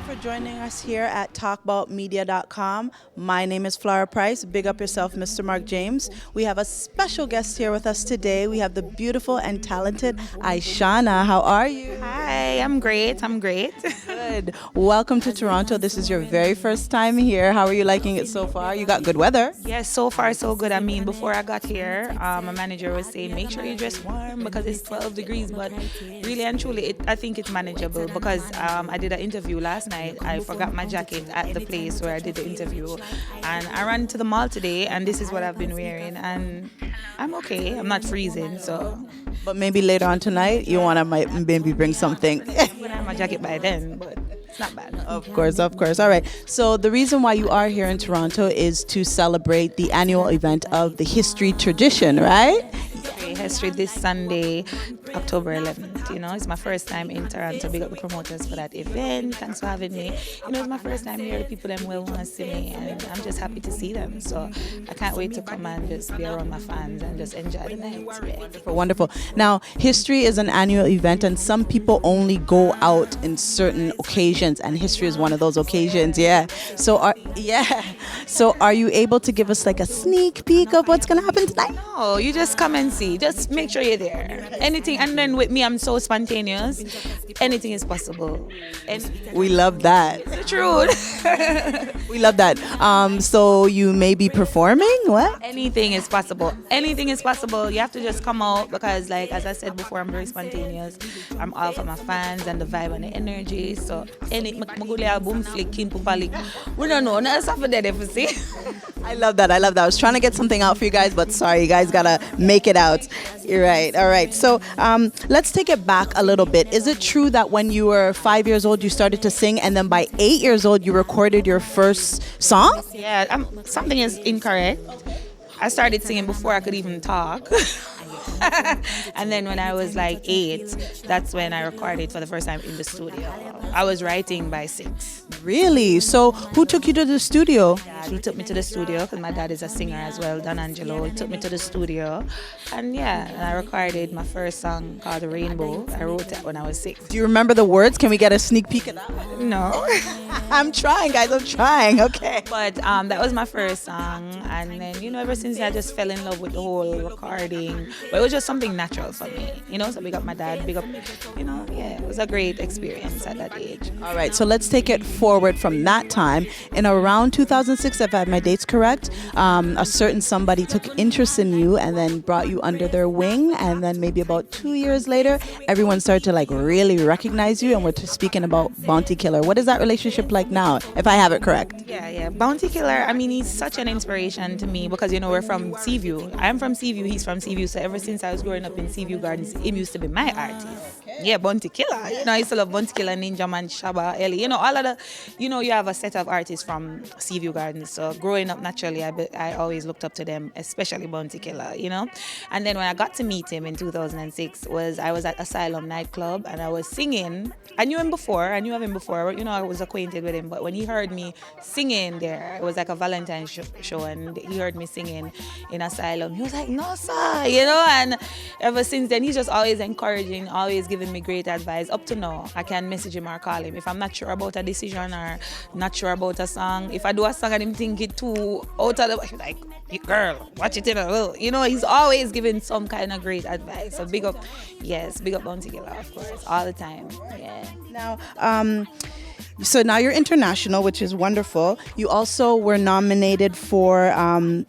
for joining us here at talkboutmedia.com. My name is Pryce. Big up yourself, Mr. Marc James. We have a special guest here with us today. We have the beautiful and talented Ishawna. How are you? Hi, I'm great. I'm great. Good. Welcome to Toronto. This is your very first time here. How are you liking it so far? You got good weather. Yes, so far so good. I mean, before I got here, my manager was saying, make sure you dress warm because it's 12 degrees. But really and truly, I think it's manageable because I did an interview last night. I forgot my jacket at the place where I did the interview. And I ran to the mall today, and this is what I've been wearing. And I'm okay. I'm not freezing, so. But maybe later on tonight, you want to maybe bring something. I'm going to have my jacket by then, but it's not bad. Of course, of course. All right. So the reason why you are here in Toronto is to celebrate the annual event of the History Tradition, right? History this Sunday, October 11th. You know, it's my first time in Toronto. Big up the promoters for that event. Thanks for having me. You know, it's my first time here. The people them will want to see me, and I'm just happy to see them. So I can't wait to come and just be around my fans and just enjoy the night. Yeah. Wonderful. Now, history is an annual event, and some people only go out in certain occasions, and history is one of those occasions. Yeah. So, are you able to give us like a sneak peek of what's gonna happen tonight? No, you just come and see. Just make sure you're there. Anything, and then with me, I'm so spontaneous. Anything is possible. We love that. The truth. We love that. So you may be performing? What? Anything is possible. Anything is possible. You have to just come out because, like as I said before, I'm very spontaneous. I'm all for my fans and the vibe and the energy. So boom flicking pupalik. We don't know. That's for that if you see. I love that. I love that. I was trying to get something out for you guys, but sorry, you guys gotta make it out. You're right. All right. So let's take it back a little bit. Is it true that when you were 5 years old, you started to sing, and then by 8 years old, you recorded your first song? Yeah, something is incorrect. I started singing before I could even talk. And then when I was like 8, that's when I recorded for the first time in the studio. I was writing by 6. Really? So who took you to the studio? He took me to the studio because my dad is a singer as well, Don Angelo. He took me to the studio. And I recorded my first song called Rainbow. I wrote it when I was 6. Do you remember the words? Can we get a sneak peek of that? No. I'm trying, guys. I'm trying. Okay. But that was my first song. And then, ever since I just fell in love with the whole recording. But it was just something natural for me. So big up my dad, big up, it was a great experience at that age. All right, so let's take it forward from that time. In around 2006, if I have my dates correct, a certain somebody took interest in you and then brought you under their wing. And then maybe about 2 years later, everyone started to like really recognize you. And we're speaking about Bounty Killer. What is that relationship like now, if I have it correct? Yeah. Bounty Killer, he's such an inspiration to me because, we're from Seaview. I'm from Seaview, he's from Seaview. So ever since I was growing up in Seaview Gardens, him used to be my artist. Yeah, Bounty Killer. I used to love Bounty Killer, Ninja Man, Shabba, Ellie. All of the, you have a set of artists from Seaview Gardens. So growing up, naturally, I always looked up to them, especially Bounty Killer, And then when I got to meet him in 2006, I was at Asylum nightclub and I was singing. I knew him before. I was acquainted with him. But when he heard me singing there, it was like a Valentine's show, and he heard me singing in Asylum. He was like, no, sir, and ever since then, he's just always encouraging, always giving me great advice. Up to now, I can message him or call him. If I'm not sure about a decision or not sure about a song, if I do a song and him think it too out of the, he's like, girl, watch it in a little. He's always giving some kind of great advice. So big up Bounty Killer, of course, all the time. Yeah. Now, so now you're international, which is wonderful. You also were nominated for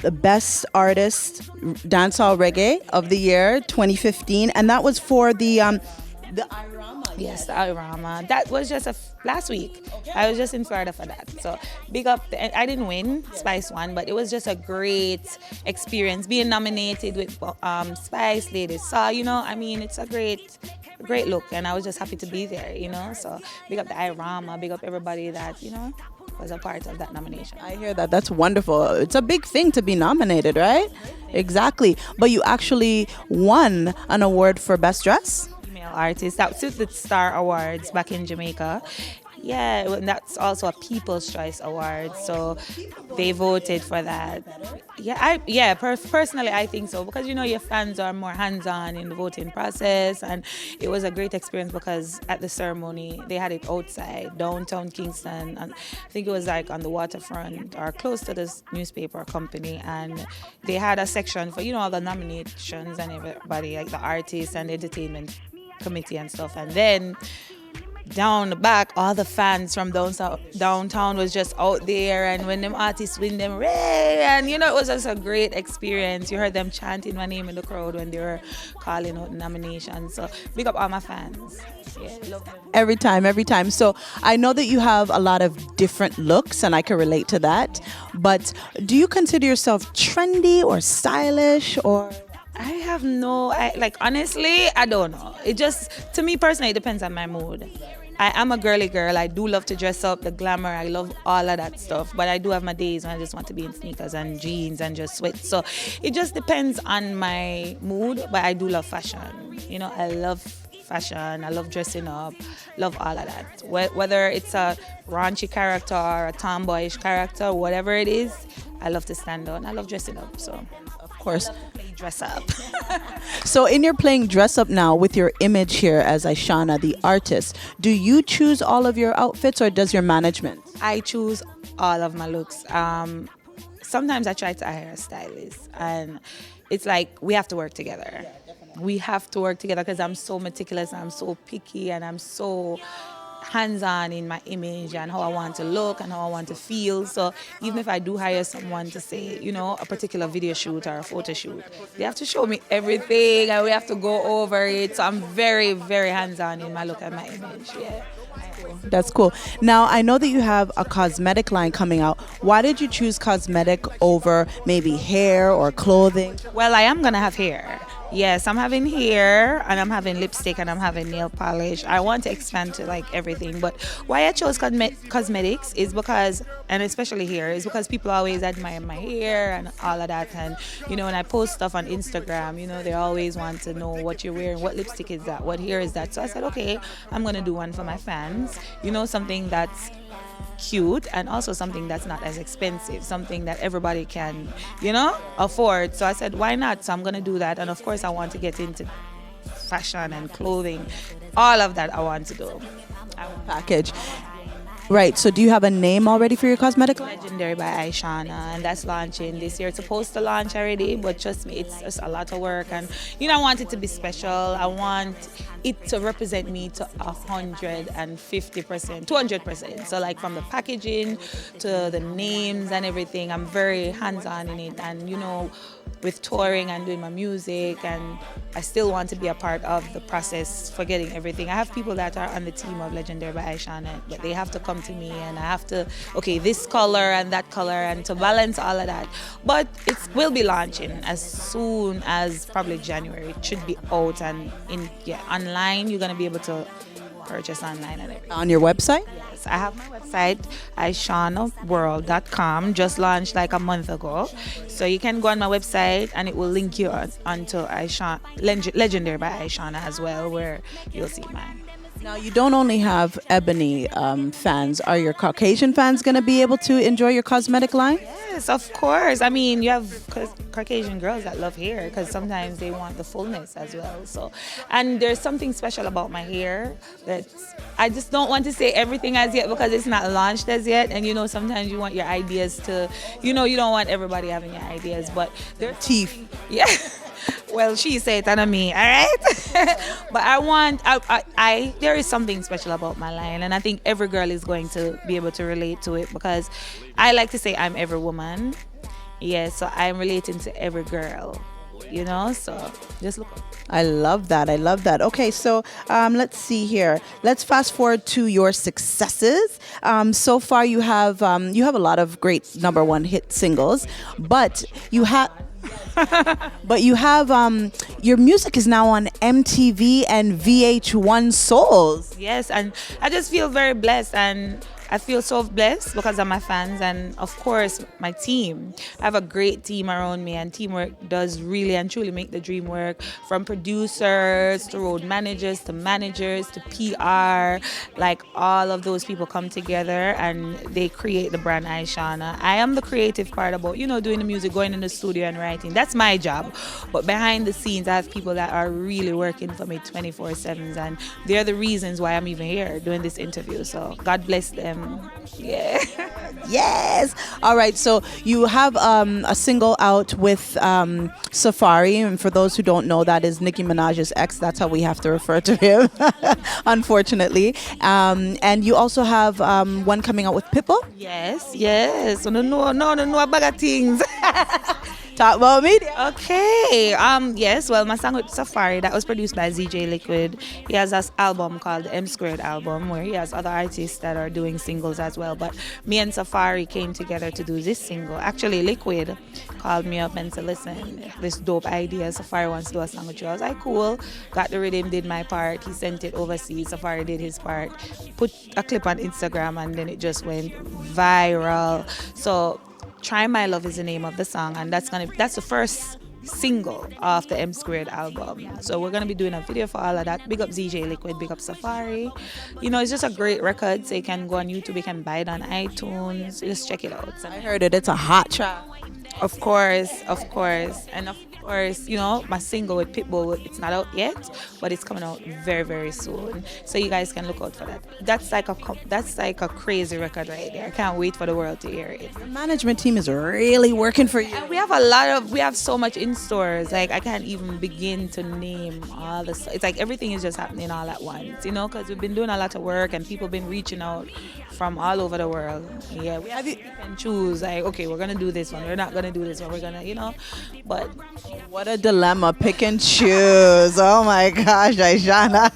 the Best Artist Dancehall Reggae of the Year 2015, and that was for the Irama. Yes, the Irama. That was just last week. Okay. I was just in Florida for that. So big up. I didn't win, Spice won, but it was just a great experience being nominated with Spice, Lady Saw. It's a great look, and I was just happy to be there. So big up the Irama, big up everybody that was a part of that nomination. I hear that. That's wonderful. It's a big thing to be nominated, right? Exactly. But you actually won an award for Best Dress? Female artist. That was the Star Awards back in Jamaica. Yeah, well, that's also a People's Choice Award, so they voted for that. Personally, I think so because your fans are more hands-on in the voting process, and it was a great experience because at the ceremony they had it outside downtown Kingston, and I think it was like on the waterfront or close to this newspaper company, and they had a section for all the nominations and everybody, like the artists and entertainment committee and stuff, and then down the back, all the fans from downtown was just out there, and when them artists win them, Ray, and it was just a great experience. You heard them chanting my name in the crowd when they were calling out nominations. So big up all my fans. Yeah, love them. Every time. So I know that you have a lot of different looks, and I can relate to that. But do you consider yourself trendy or stylish or? Honestly, I don't know. It just, to me personally, it depends on my mood. I am a girly girl. I do love to dress up, the glamour. I love all of that stuff. But I do have my days when I just want to be in sneakers and jeans and just sweat. So it just depends on my mood. But I do love fashion. I love fashion. I love dressing up. Love all of that. Whether it's a raunchy character or a tomboyish character, whatever it is, I love to stand out. I love dressing up. So, of course, dress up. So in your playing dress up now with your image here as Ishawna, the artist, do you choose all of your outfits or does your management? I choose all of my looks. Sometimes I try to hire a stylist, and it's like we have to work together. We have to work together because I'm so meticulous, I'm so picky, and I'm so hands-on in my image and how I want to look and how I want to feel. So even if I do hire someone to say, a particular video shoot or a photo shoot, they have to show me everything and we have to go over it. So I'm very, very hands-on in my look and my image. Yeah. That's cool. Now, I know that you have a cosmetic line coming out. Why did you choose cosmetic over maybe hair or clothing? Well, I am going to have hair. Yes, I'm having hair and I'm having lipstick and I'm having nail polish. I want to expand to everything, but why I chose cosmetics is because, and especially hair, is because people always admire my hair and all of that. And when I post stuff on Instagram, they always want to know what you're wearing, what lipstick is that, what hair is that. So I said, okay, I'm gonna do one for my fans. Something that's cute and also something that's not as expensive, something that everybody can afford. So I said, why not? So I'm gonna do that, and of course I want to get into fashion and clothing, all of that I want to do. Package. Right, so do you have a name already for your cosmetic line? Legendary by Ishawna, and that's launching this year. It's supposed to launch already, but trust me, it's just a lot of work, and I want it to be special. I want it to represent me to 150%, 200%. So from the packaging to the names and everything, I'm very hands-on in it, and with touring and doing my music, and I still want to be a part of the process for getting everything. I have people that are on the team of Legendary by Ishawna, but they have to come to me and I have to, okay, this color and that color, and to balance all of that. But it will be launching as soon as probably January. It should be out and online. You're going to be able to purchase online and everything. On your website? Yes, I have my website, ishawnaworld.com, just launched a month ago. So you can go on my website and it will link you onto Legendary by Ishawna as well, where you'll see mine. Now, you don't only have ebony fans. Are your Caucasian fans going to be able to enjoy your cosmetic line? Yes, of course. I mean, you have Caucasian girls that love hair because sometimes they want the fullness as well. So, and there's something special about my hair that I just don't want to say everything as yet because it's not launched as yet. And sometimes you want your ideas to, you don't want everybody having your ideas, but they're teeth. Yeah. Well, she said that on me, all right? But there is something special about my line, and I think every girl is going to be able to relate to it because I like to say I'm every woman. Yeah, so I'm relating to every girl, so just look up. I love that. Okay, so let's see here. Let's fast forward to your successes. So far, you have a lot of great #1 hit singles, but you have your music is now on MTV and VH1 Souls. Yes, and I just feel very blessed, and I feel so blessed because of my fans and, of course, my team. I have a great team around me, and teamwork does really and truly make the dream work. From producers to road managers to PR, like all of those people come together and they create the brand Ishawna. I am the creative part about, doing the music, going in the studio and writing. That's my job. But behind the scenes, I have people that are really working for me 24/7, and they're the reasons why I'm even here doing this interview. So God bless them. Yeah. Yes. All right. So you have a single out with Safari, and for those who don't know, that is Nicki Minaj's ex. That's how we have to refer to him, unfortunately. And you also have one coming out with Pitbull. Yes. So no, a bag of things. Talk about media. Okay. Yes. Well, my song with Safari that was produced by ZJ Liquid. He has this album called the M Squared album, where he has other artists that are doing singles as well. But me and Safari came together to do this single. Actually, Liquid called me up and said, "Listen, this dope idea. Safari wants to do a song with you." I was like, "Cool." Got the rhythm, did my part. He sent it overseas. Safari did his part. Put a clip on Instagram, and then it just went viral. So Try My Love is the name of the song, and that's the first single of the M Squared album. So we're gonna be doing a video for all of that. Big up ZJ Liquid, big up Safari. It's just a great record. So you can go on YouTube, you can buy it on iTunes. Just check it out. I heard it. It's a hot track. Of course. And of course, my single with Pitbull, it's not out yet, but it's coming out very, very soon. So you guys can look out for that. That's like a crazy record right there. I can't wait for the world to hear it. The management team is really working for you. And we have so much in stores. Like, I can't even begin to name all the stuff. It's like everything is just happening all at once, because we've been doing a lot of work and people been reaching out from all over the world. Yeah, we have to pick and choose. Like, okay, we're gonna do this one. We're not gonna do this one. We're gonna, but what a dilemma. Pick and choose. Oh my gosh, Ishawna.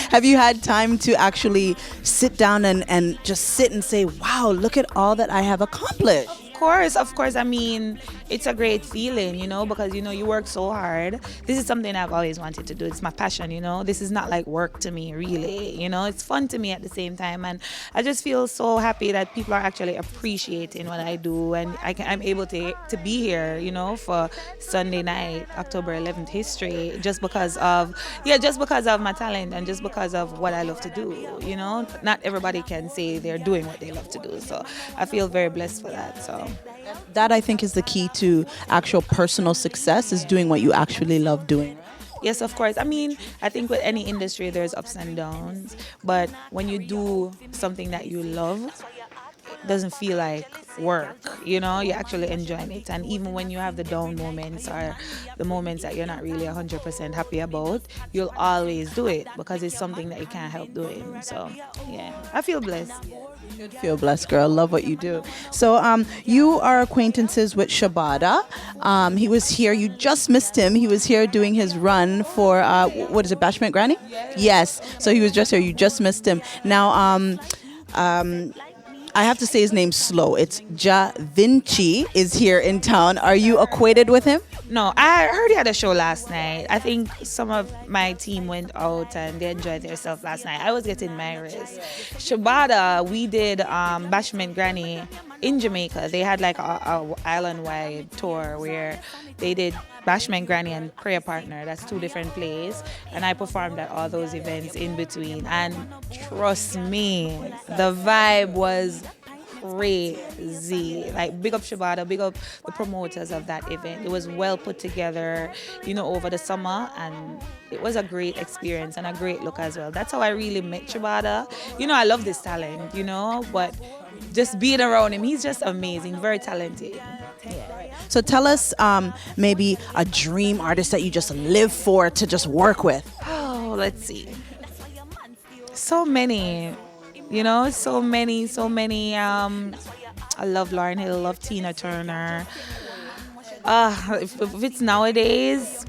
Have you had time to actually sit down and just sit and say, wow, look at all that I have accomplished? Of course. I mean, it's a great feeling, because, you work so hard. This is something I've always wanted to do. It's my passion, This is not like work to me, really. It's fun to me at the same time. And I just feel so happy that people are actually appreciating what I do. And I'm able to be here, for Sunday night, October 11th history, just because of my talent and just because of what I love to do, Not everybody can say they're doing what they love to do. So I feel very blessed for that. So that, I think, is the key to actual personal success, is doing what you actually love doing. Yes, of course. I mean, I think with any industry, there's ups and downs. But when you do something that you love, it doesn't feel like work. You're actually enjoying it. And even when you have the down moments or the moments that you're not really 100% happy about, you'll always do it because it's something that you can't help doing. So, yeah, I feel blessed. You should feel blessed, girl. Love what you do. So you are acquaintances with Shabada. He was here. You just missed him. He was here doing his run for, what is it, Bashment Granny? Yes. So he was just here. You just missed him. Now, I have to say his name slow. It's Ja Vinci is here in town. Are you acquainted with him? No, I heard he had a show last night. I think some of my team went out and they enjoyed themselves last night. I was getting my rest. Shabada, we did Bashment Granny in Jamaica. They had like a island-wide tour where they did Bashment Granny and Prayer Partner. That's two different plays. And I performed at all those events in between. And trust me, the vibe was crazy. Like, big up Shabada, big up the promoters of that event. It was well put together, over the summer, and it was a great experience and a great look as well. That's how I really met Shabada. I love this talent, but just being around him, he's just amazing, very talented. Yeah. So tell us maybe a dream artist that you just live for to just work with. Oh, let's see. So many. So many. I love Lauryn Hill, love Tina Turner. If it's nowadays,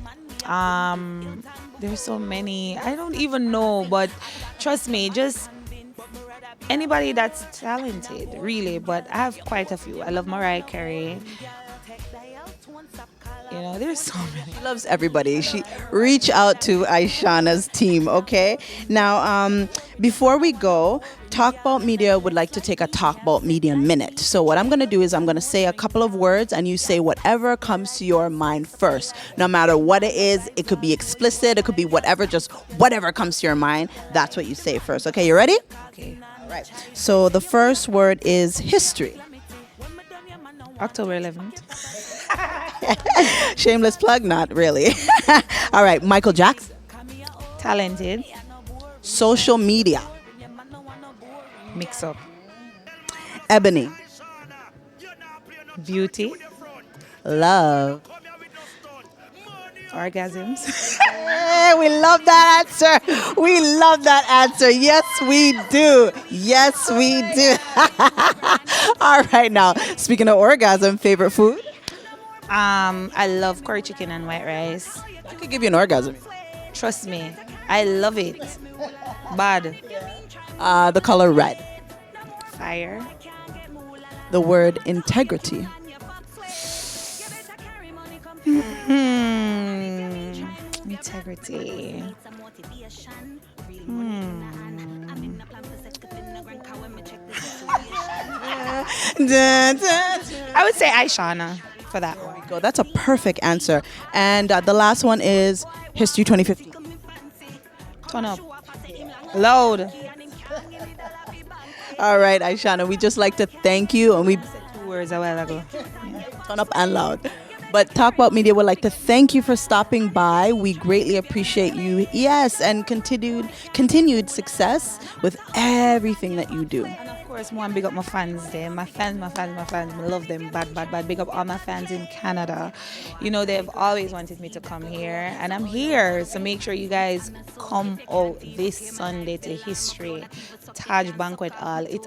there's so many. I don't even know, but trust me, just anybody that's talented, really. But I have quite a few. I love Mariah Carey. You know, there's so many. She loves everybody. She reach out to Ishawna's team, okay? Now, before we go, Talk About Media would like to take a Talk About Media minute. So what I'm going to do is I'm going to say a couple of words and you say whatever comes to your mind first. No matter what it is, it could be explicit, it could be whatever, just whatever comes to your mind, that's what you say first. Okay, you ready? Okay. All right. So the first word is history. October 11th. Shameless plug? Not really. All right, Michael Jackson. Talented. Social media. Mix up. Ebony. Beauty. Love. Orgasms. Hey, we love that answer. We love that answer. Yes, we do. Yes, we do. All right, now, speaking of orgasm, favorite food? I love curry chicken and white rice. I could give you an orgasm. Trust me, I love it. Bad. The color red. Fire. The word integrity. Integrity. I would say Ishawna for that one. Go. That's a perfect answer. And the last one is History 2015. Turn up. Loud. All right, Ishawna, we just like to thank you, and we 2 words a while ago. turn up and loud. But Talk About Media would like to thank you for stopping by. We greatly appreciate you. Yes, and continued success with everything that you do. And of course, more big up my fans there. My fans. I love them bad. Big up all my fans in Canada. You know, they've always wanted me to come here, and I'm here. So make sure you guys come out this Sunday to History. Taj Banquet Hall. It's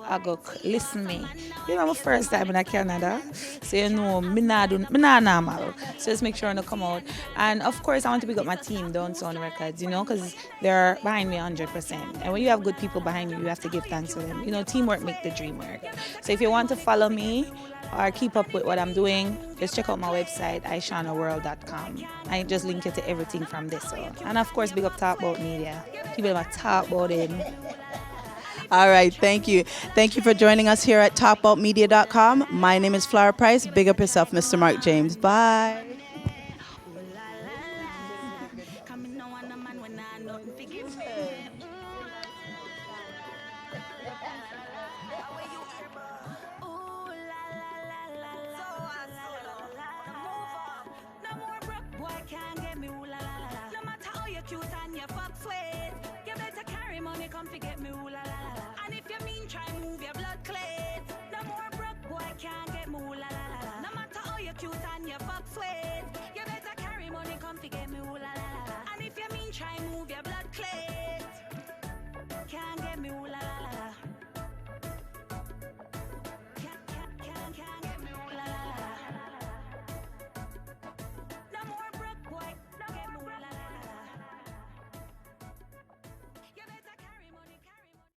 listen me. You know, my first time in Canada. So you know, me not normal. So just make sure to come out. And of course, I want to pick up my team, Downtown Records, you know, because they're behind me 100%. And when you have good people behind you, you have to give thanks to them. You know, teamwork make the dream work. So if you want to follow me or keep up with what I'm doing, just check out my website, ishawnaworld.com. I just link you to everything from this. So. And of course, big up Talk About Media. People are talk about it. All right, thank you. Thank you for joining us here at talkboutmedia.com. My name is Flower Pryce. Big up yourself, Mr. Marc James. Bye. Boy can't get me, ooh la la la la. No matter how you cute and you fuck sweet.